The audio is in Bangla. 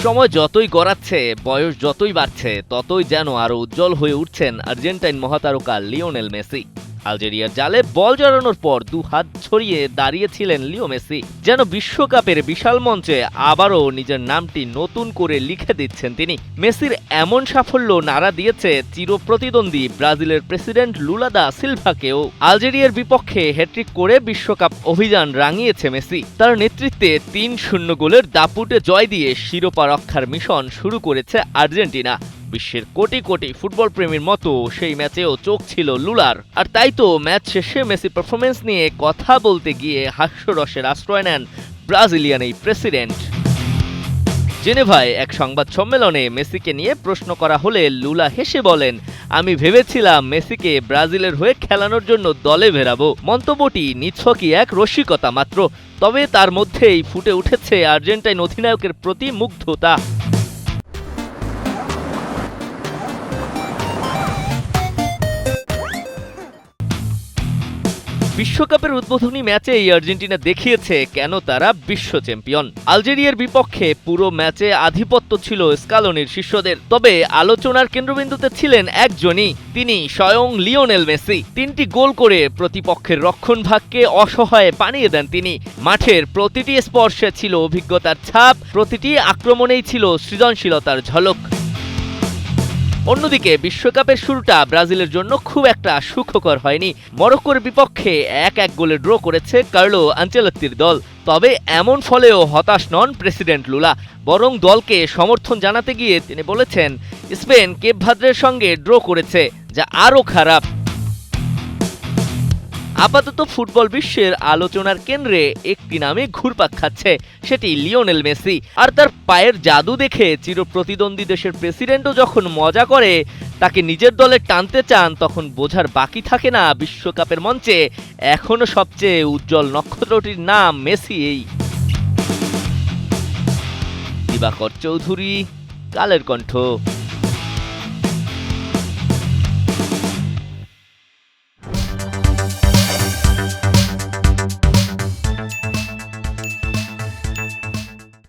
সময় যতই গড়াচ্ছে, বয়স যতই বাড়ছে, ততই যেন আরো উজ্জ্বল হয়ে উঠছেন আর্জেন্টাইন মহাতারকা লিওনেল মেসি। আলজেরিয়ার জালে বল জড়ানোর পর দু হাত ছড়িয়ে দাঁড়িয়েছিলেন লিও মেসি। যেন বিশ্বকাপের বিশাল মঞ্চে আবারও নিজের নামটি নতুন করে লিখে দিচ্ছেন তিনি। মেসির এমন সাফল্য নাড়া দিয়েছে চিরপ্রতিদ্বন্দ্বী ব্রাজিলের প্রেসিডেন্ট লুলা দা সিলভাকেও। আলজেরিয়ার বিপক্ষে হ্যাট্রিক করে বিশ্বকাপ অভিযান রাঙিয়েছে মেসি। তার নেতৃত্বে ৩-০ গোলের দাপুটে জয় দিয়ে শিরোপা রক্ষার মিশন শুরু করেছে আর্জেন্টিনা। বিশ্বের কোটি কোটি ফুটবল প্রেমীর মতো সেই ম্যাচেও চোখ ছিল লুলার। আর তাই তো ম্যাচ শেষে মেসি পারফরমেন্স নিয়ে কথা বলতে গিয়ে হাস্যরসের আশ্রয় নেন ব্রাজিলিয়ান এই প্রেসিডেন্ট। জেনেভায় এক সংবাদ সম্মেলনে মেসিকে নিয়ে প্রশ্ন করা হলে লুলা হেসে বলেন, আমি ভেবেছিলাম মেসিকে ব্রাজিলের হয়ে খেলানোর জন্য দলে ভেরাবো। মন্তব্যটি নিছকই এক রসিকতা মাত্র, তবে তার মধ্যেই ফুটে উঠেছে আর্জেন্টাইন অধিনায়কের প্রতি মুগ্ধতা। বিশ্বকাপের উদ্বোধনী ম্যাচেই আর্জেন্টিনা দেখিয়েছে কেন তারা বিশ্ব চ্যাম্পিয়ন। আলজেরিয়ার বিপক্ষে পুরো ম্যাচে আধিপত্য ছিল স্কালোনির শিষ্যদের, তবে আলোচনার কেন্দ্রবিন্দুতে ছিলেন একজনই, তিনি স্বয়ং লিওনেল মেসি। ৩টি গোল করে প্রতিপক্ষের রক্ষণভাগকে অসহায় বানিয়ে দেন তিনি। মাঠের প্রতিটি স্পর্শে ছিল অভিজ্ঞতার ছাপ, প্রতিটি আক্রমণেই ছিল সৃজনশীলতার ঝলক। অন্যদিকে বিশ্বকাপের শুরুটা ব্রাজিলের জন্য খুব একটা সুখকর হয়নি। মরক্কোর বিপক্ষে ১-১ গোলে ড্র করেছে কার্লো আনচেলত্তির দল। তবে এমন ফলেও হতাশ নন প্রেসিডেন্ট লুলা, বরং দলকে সমর্থন জানাতে গিয়ে তিনি বলেছেন, স্পেন কেপ ভার্দের সঙ্গে ড্র করেছে, যা আরও খারাপ। আপাতত ফুটবল বিশ্বের আলোচনার কেন্দ্রে একটি নামে ঘুরপাক খাচ্ছে, সেটি লিওনেল মেসি। আর তার পায়ের জাদু দেখে চিরপ্রতিদ্বন্দ্বী দেশের প্রেসিডেন্টও যখন মজা করে তাকে নিজের দলে টানতে চান, তখন বোঝার বাকি থাকে না বিশ্বকাপের মঞ্চে এখনো সবচেয়ে উজ্জ্বল নক্ষত্রটির নাম মেসি। এই দিবাকর চৌধুরী, কালের কণ্ঠ।